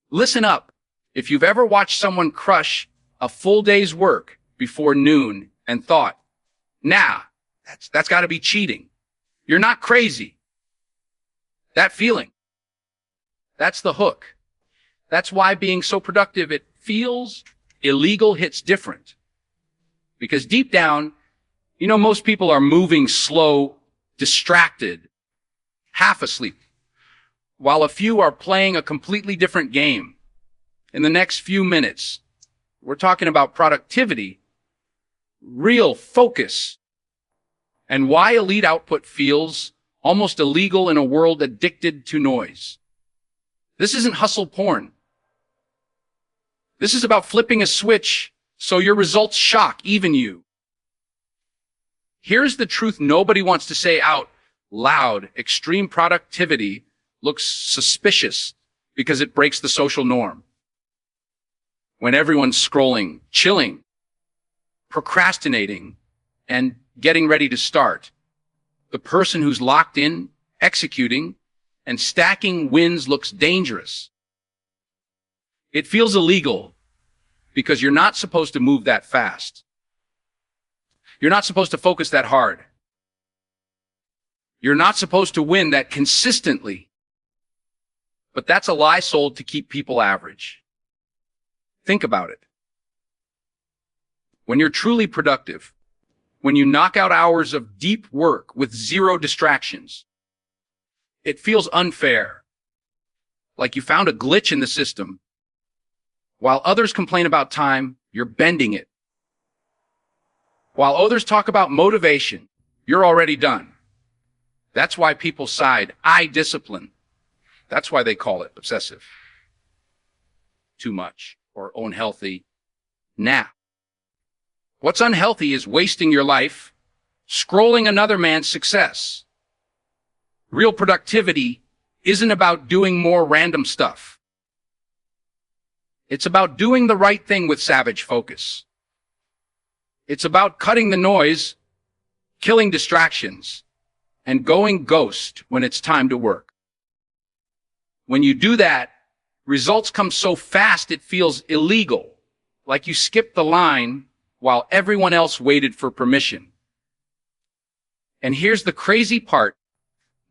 Listen up. If you've ever watched someone crush a full day's work before noon and thought, nah, that's gotta be cheating. You're not crazy. That feeling, that's the hook. That's why being so productive, it feels illegal, hits different. Because deep down, most people are moving slow, distracted, half asleep, while a few are playing a completely different game. In the next few minutes, we're talking about productivity, real focus, and why elite output feels almost illegal in a world addicted to noise. This isn't hustle porn. This is about flipping a switch so your results shock even you. Here's the truth nobody wants to say out loud. Extreme productivity looks suspicious because it breaks the social norm. When everyone's scrolling, chilling, procrastinating, and getting ready to start, the person who's locked in, executing, and stacking wins looks dangerous. It feels illegal because you're not supposed to move that fast. You're not supposed to focus that hard. You're not supposed to win that consistently. But that's a lie sold to keep people average. Think about it. When you're truly productive, when you knock out hours of deep work with zero distractions, it feels unfair, like you found a glitch in the system. While others complain about time, you're bending it. While others talk about motivation, you're already done. That's why people side I discipline. That's why they call it obsessive. Too much or unhealthy. Now, what's unhealthy is wasting your life scrolling another man's success. Real productivity isn't about doing more random stuff. It's about doing the right thing with savage focus. It's about cutting the noise, killing distractions, and going ghost when it's time to work. When you do that, results come so fast it feels illegal, like you skipped the line while everyone else waited for permission. And here's the crazy part.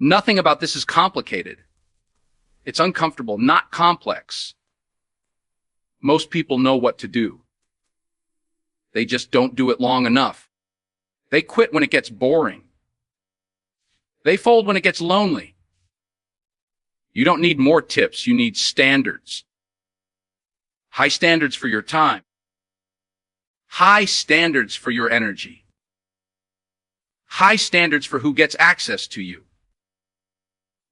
Nothing about this is complicated. It's uncomfortable, not complex. Most people know what to do. They just don't do it long enough. They quit when it gets boring. They fold when it gets lonely. You don't need more tips, you need standards. High standards for your time. High standards for your energy. High standards for who gets access to you.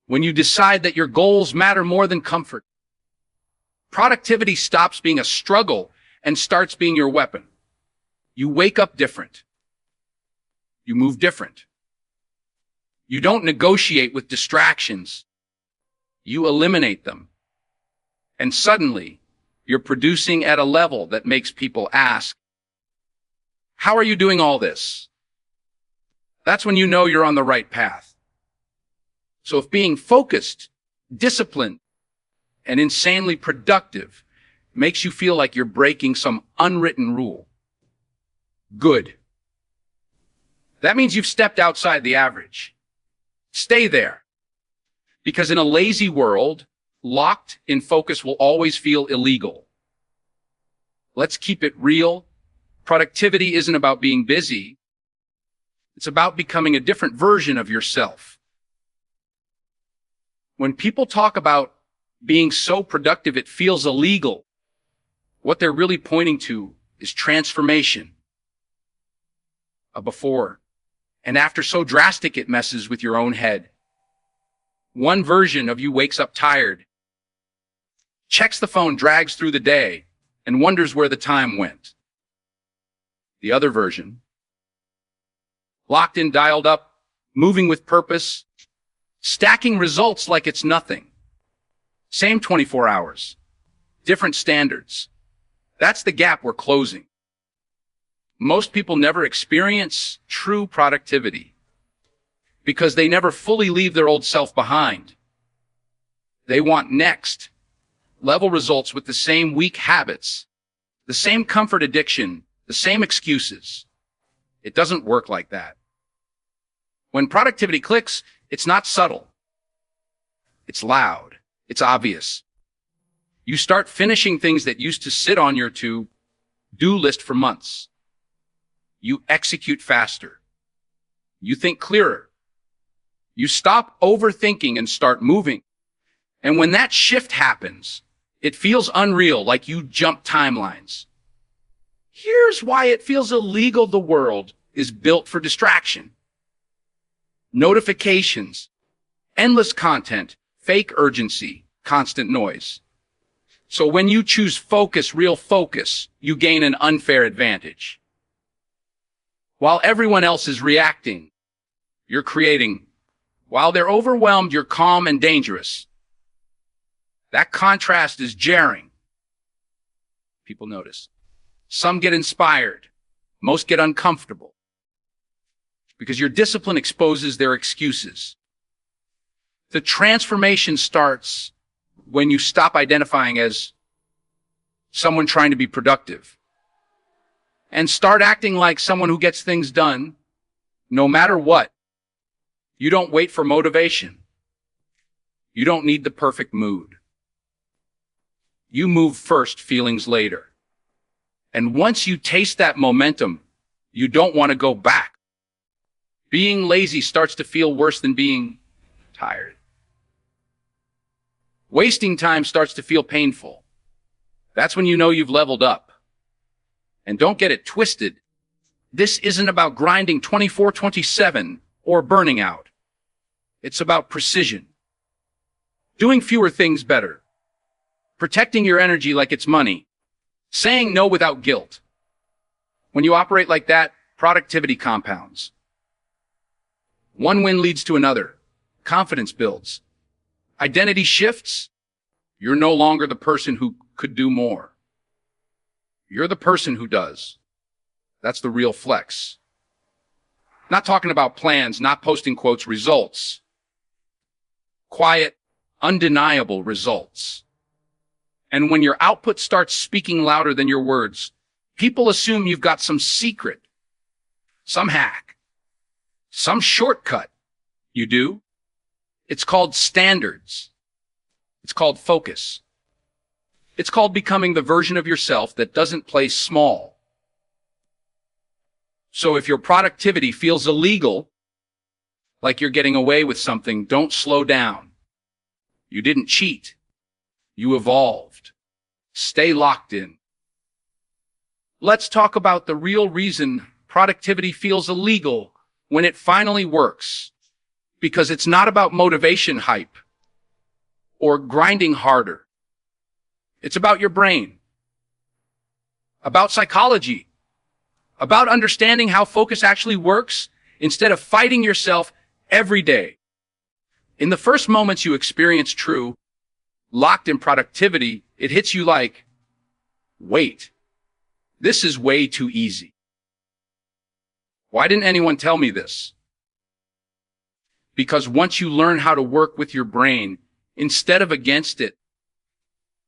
When you decide that your goals matter more than comfort, productivity stops being a struggle and starts being your weapon. You wake up different. You move different. You don't negotiate with distractions. You eliminate them. And suddenly, you're producing at a level that makes people ask, how are you doing all this? That's when you know you're on the right path. So if being focused, disciplined, and insanely productive makes you feel like you're breaking some unwritten rule, good. That means you've stepped outside the average. Stay there. Because in a lazy world, locked in focus will always feel illegal. Let's keep it real. Productivity isn't about being busy. It's about becoming a different version of yourself. When people talk about being so productive it feels illegal, what they're really pointing to is transformation. A before and after so drastic it messes with your own head. One version of you wakes up tired, checks the phone, drags through the day, and wonders where the time went. The other version, locked in, dialed up, moving with purpose, stacking results like it's nothing. Same 24 hours, different standards. That's the gap we're closing. Most people never experience true productivity because they never fully leave their old self behind. They want next, level results with the same weak habits, the same comfort addiction, the same excuses. It doesn't work like that. When productivity clicks, it's not subtle. It's loud. It's obvious. You start finishing things that used to sit on your to-do list for months. You execute faster. You think clearer. You stop overthinking and start moving. And when that shift happens, it feels unreal, like you jump timelines. Here's why it feels illegal. The world is built for distraction. Notifications, endless content, fake urgency, constant noise. So when you choose focus, real focus, you gain an unfair advantage. While everyone else is reacting, you're creating. While they're overwhelmed, you're calm and dangerous. That contrast is jarring. People notice. Some get inspired. Most get uncomfortable. Because your discipline exposes their excuses. The transformation starts when you stop identifying as someone trying to be productive and start acting like someone who gets things done no matter what. You don't wait for motivation. You don't need the perfect mood. You move first, feelings later. And once you taste that momentum, you don't want to go back. Being lazy starts to feel worse than being tired. Wasting time starts to feel painful. That's when you know you've leveled up. And don't get it twisted. This isn't about grinding 24/7 or burning out. It's about precision. Doing fewer things better. Protecting your energy like it's money. Saying no without guilt. When you operate like that, productivity compounds. One win leads to another. Confidence builds. Identity shifts. You're no longer the person who could do more. You're the person who does. That's the real flex. Not talking about plans, not posting quotes, results. Quiet, undeniable results. And when your output starts speaking louder than your words, people assume you've got some secret, some hack, some shortcut. You do? It's called standards. It's called focus. It's called becoming the version of yourself that doesn't play small. So if your productivity feels illegal, like you're getting away with something, don't slow down. You didn't cheat. You evolved. Stay locked in. Let's talk about the real reason productivity feels illegal when it finally works. Because it's not about motivation hype or grinding harder. It's about your brain, about psychology, about understanding how focus actually works instead of fighting yourself every day. In the first moments you experience true, locked in productivity, it hits you like, wait, this is way too easy. Why didn't anyone tell me this? Because once you learn how to work with your brain instead of against it,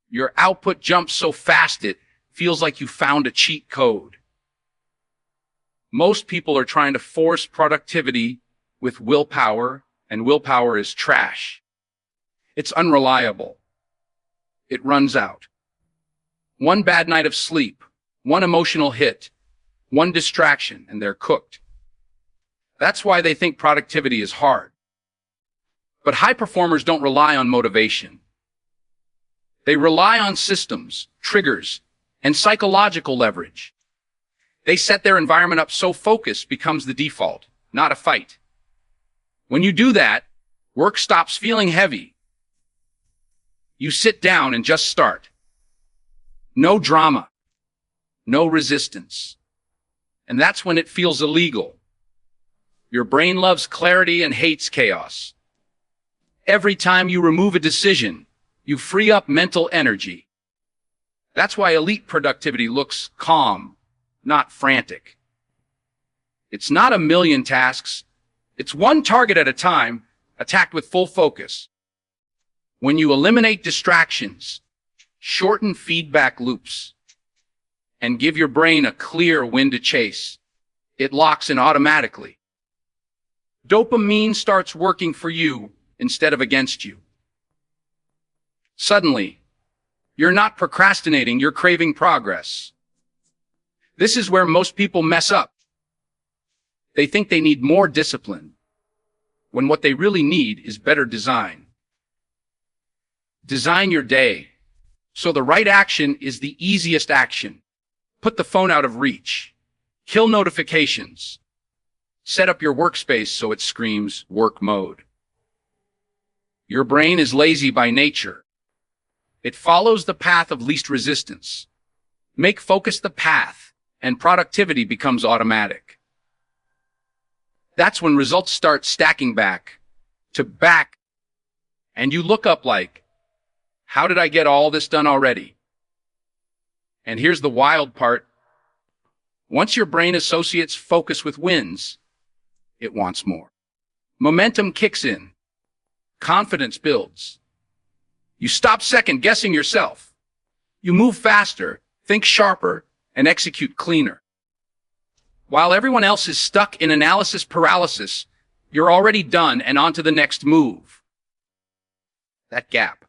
your output jumps so fast it feels like you found a cheat code. Most people are trying to force productivity with willpower, and willpower is trash. It's unreliable. It runs out. One bad night of sleep, one emotional hit, one distraction, and they're cooked. That's why they think productivity is hard. But high performers don't rely on motivation. They rely on systems, triggers, and psychological leverage. They set their environment up so focus becomes the default, not a fight. When you do that, work stops feeling heavy. You sit down and just start. No drama, no resistance. And that's when it feels illegal. Your brain loves clarity and hates chaos. Every time you remove a decision, you free up mental energy. That's why elite productivity looks calm, not frantic. It's not a million tasks. It's one target at a time, attacked with full focus. When you eliminate distractions, shorten feedback loops, and give your brain a clear when to chase. It locks in automatically. Dopamine starts working for you instead of against you. Suddenly, you're not procrastinating, you're craving progress. This is where most people mess up. They think they need more discipline, when what they really need is better design. Design your day so the right action is the easiest action. Put the phone out of reach. Kill notifications. Set up your workspace so it screams work mode. Your brain is lazy by nature. It follows the path of least resistance. Make focus the path, and productivity becomes automatic. That's when results start stacking back to back, and you look up like, how did I get all this done already? And here's the wild part. Once your brain associates focus with wins, it wants more. Momentum kicks in. Confidence builds. You stop second-guessing yourself. You move faster, think sharper, and execute cleaner. While everyone else is stuck in analysis paralysis, you're already done and on to the next move. That gap.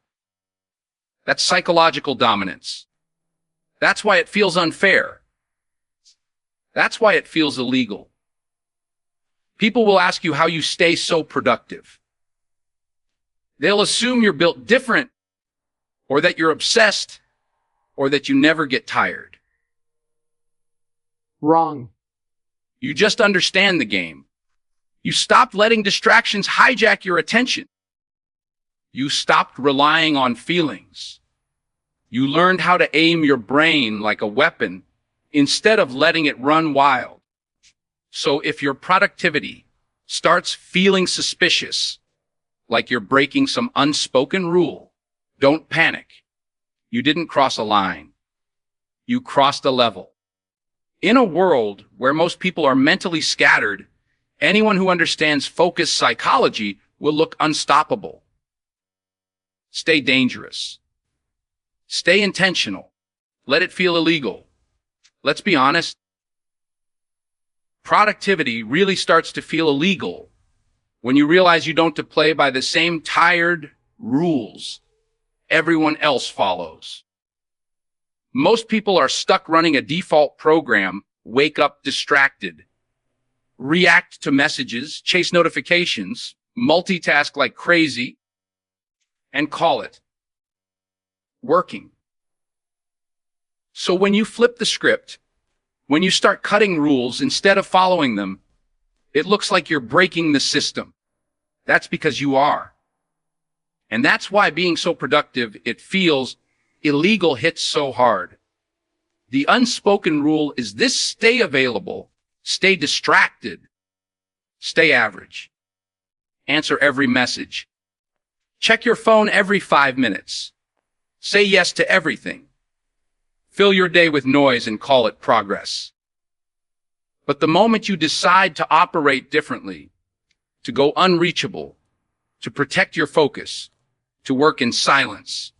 That's psychological dominance. That's why it feels unfair. That's why it feels illegal. People will ask you how you stay so productive. They'll assume you're built different, or that you're obsessed, or that you never get tired. Wrong. You just understand the game. You stopped letting distractions hijack your attention. You stopped relying on feelings. You learned how to aim your brain like a weapon instead of letting it run wild. So if your productivity starts feeling suspicious, like you're breaking some unspoken rule, don't panic. You didn't cross a line. You crossed a level. In a world where most people are mentally scattered, anyone who understands focus psychology will look unstoppable. Stay dangerous. Stay intentional. Let it feel illegal. Let's be honest. Productivity really starts to feel illegal when you realize you don't have to play by the same tired rules everyone else follows. Most people are stuck running a default program, wake up distracted, react to messages, chase notifications, multitask like crazy, and call it working. So when you flip the script, when you start cutting rules instead of following them, it looks like you're breaking the system. That's because you are. And that's why being so productive, it feels illegal hits so hard. The unspoken rule is this: stay available, stay distracted, stay average. Answer every message. Check your phone every 5 minutes. Say yes to everything. Fill your day with noise and call it progress. But the moment you decide to operate differently, to go unreachable, to protect your focus, to work in silence,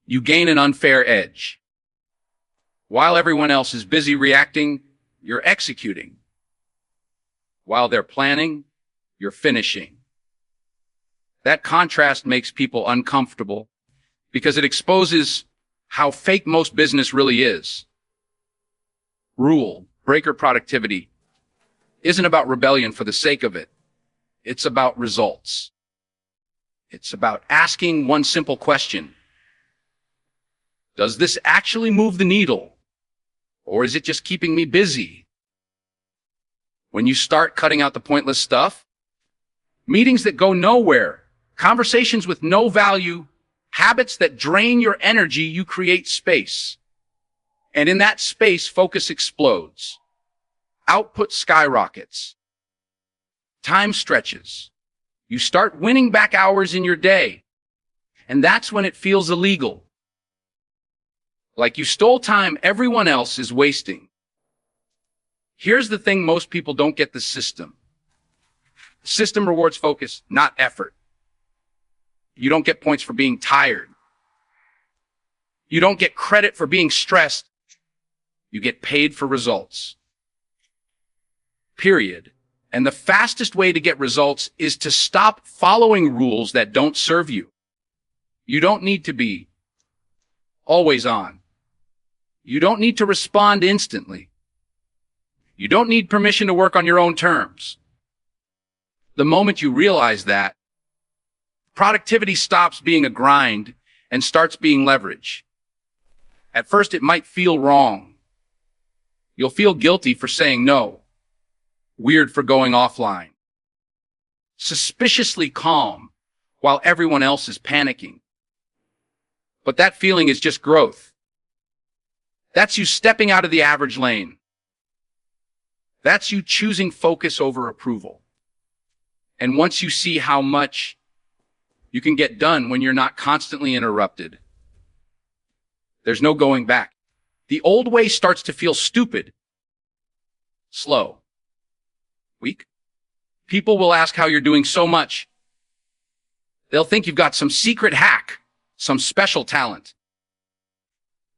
you gain an unfair edge. While everyone else is busy reacting, you're executing. While they're planning, you're finishing. That contrast makes people uncomfortable because it exposes how fake most business really is. Rule breaker productivity isn't about rebellion for the sake of it. It's about results. It's about asking one simple question. Does this actually move the needle? Or is it just keeping me busy? When you start cutting out the pointless stuff, meetings that go nowhere, conversations with no value, habits that drain your energy, you create space. And in that space, focus explodes. Output skyrockets. Time stretches. You start winning back hours in your day. And that's when it feels illegal. Like you stole time everyone else is wasting. Here's the thing: most people don't get the system. The system rewards focus, not effort. You don't get points for being tired. You don't get credit for being stressed. You get paid for results. Period. And the fastest way to get results is to stop following rules that don't serve you. You don't need to be always on. You don't need to respond instantly. You don't need permission to work on your own terms. The moment you realize that, productivity stops being a grind and starts being leverage. At first, it might feel wrong. You'll feel guilty for saying no, weird for going offline, suspiciously calm while everyone else is panicking. But that feeling is just growth. That's you stepping out of the average lane. That's you choosing focus over approval. And once you see how much you can get done when you're not constantly interrupted, there's no going back. The old way starts to feel stupid, slow, weak. People will ask how you're doing so much. They'll think you've got some secret hack, some special talent.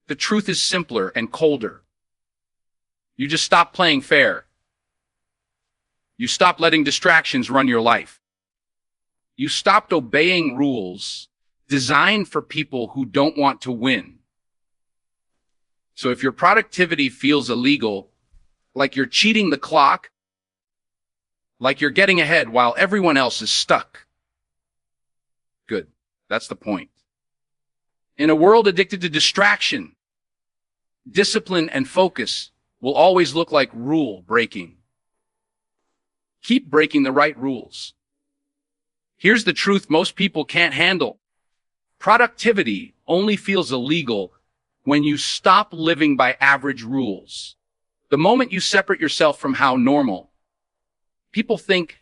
The truth is simpler and colder. You just stop playing fair. You stop letting distractions run your life. You stopped obeying rules designed for people who don't want to win. So if your productivity feels illegal, like you're cheating the clock, like you're getting ahead while everyone else is stuck, good. That's the point. In a world addicted to distraction, discipline and focus will always look like rule breaking. Keep breaking the right rules. Here's the truth most people can't handle. Productivity only feels illegal when you stop living by average rules. The moment you separate yourself from how normal people think,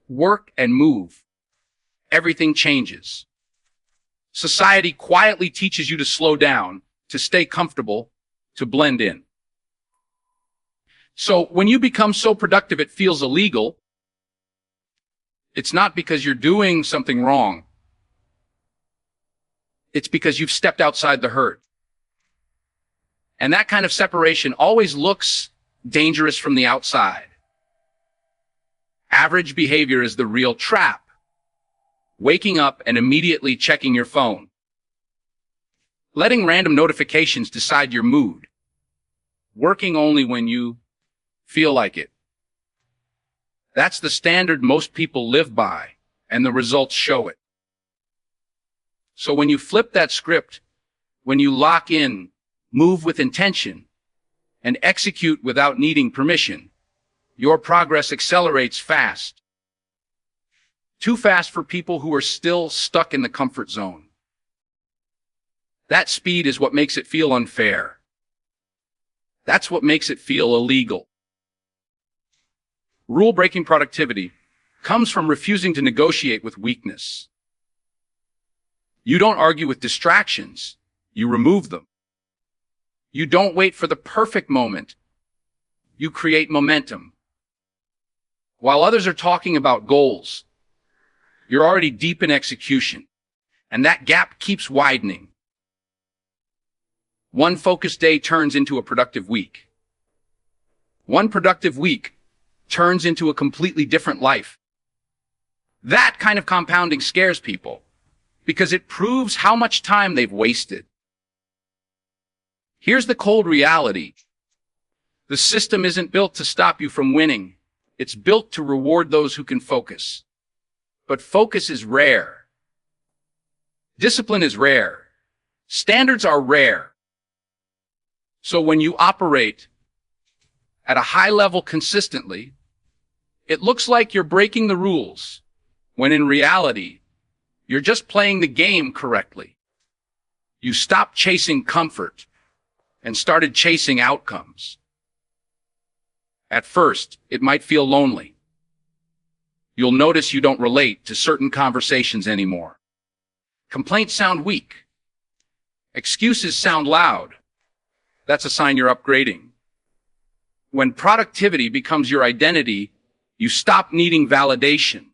work, and move, everything changes. Society quietly teaches you to slow down, to stay comfortable, to blend in. So when you become so productive it feels illegal, it's not because you're doing something wrong. It's because you've stepped outside the herd. And that kind of separation always looks dangerous from the outside. Average behavior is the real trap. Waking up and immediately checking your phone. Letting random notifications decide your mood. Working only when you feel like it. That's the standard most people live by, and the results show it. So when you flip that script, when you lock in, move with intention, and execute without needing permission, your progress accelerates fast. Too fast for people who are still stuck in the comfort zone. That speed is what makes it feel unfair. That's what makes it feel illegal. Rule-breaking productivity comes from refusing to negotiate with weakness. You don't argue with distractions. You remove them. You don't wait for the perfect moment. You create momentum. While others are talking about goals, you're already deep in execution, and that gap keeps widening. One focused day turns into a productive week. One productive week turns into a completely different life. That kind of compounding scares people because it proves how much time they've wasted. Here's the cold reality. The system isn't built to stop you from winning. It's built to reward those who can focus. But focus is rare. Discipline is rare. Standards are rare. So when you operate at a high level consistently, it looks like you're breaking the rules, when in reality, you're just playing the game correctly. You stopped chasing comfort and started chasing outcomes. At first, it might feel lonely. You'll notice you don't relate to certain conversations anymore. Complaints sound weak. Excuses sound loud. That's a sign you're upgrading. When productivity becomes your identity, you stop needing validation.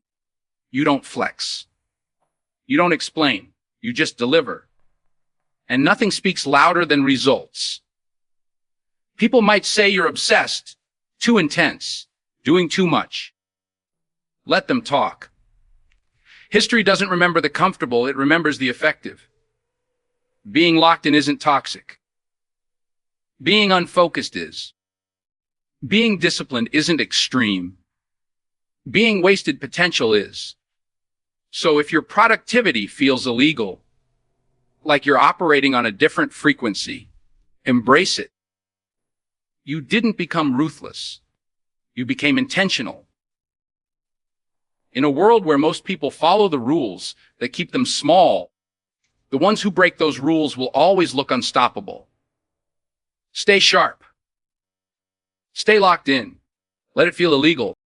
You don't flex. You don't explain. You just deliver. And nothing speaks louder than results. People might say you're obsessed, too intense, doing too much. Let them talk. History doesn't remember the comfortable, it remembers the effective. Being locked in isn't toxic. Being unfocused is. Being disciplined isn't extreme. Being wasted potential is. So if your productivity feels illegal, like you're operating on a different frequency, embrace it. You didn't become ruthless. You became intentional. In a world where most people follow the rules that keep them small, the ones who break those rules will always look unstoppable. Stay sharp. Stay locked in. Let it feel illegal.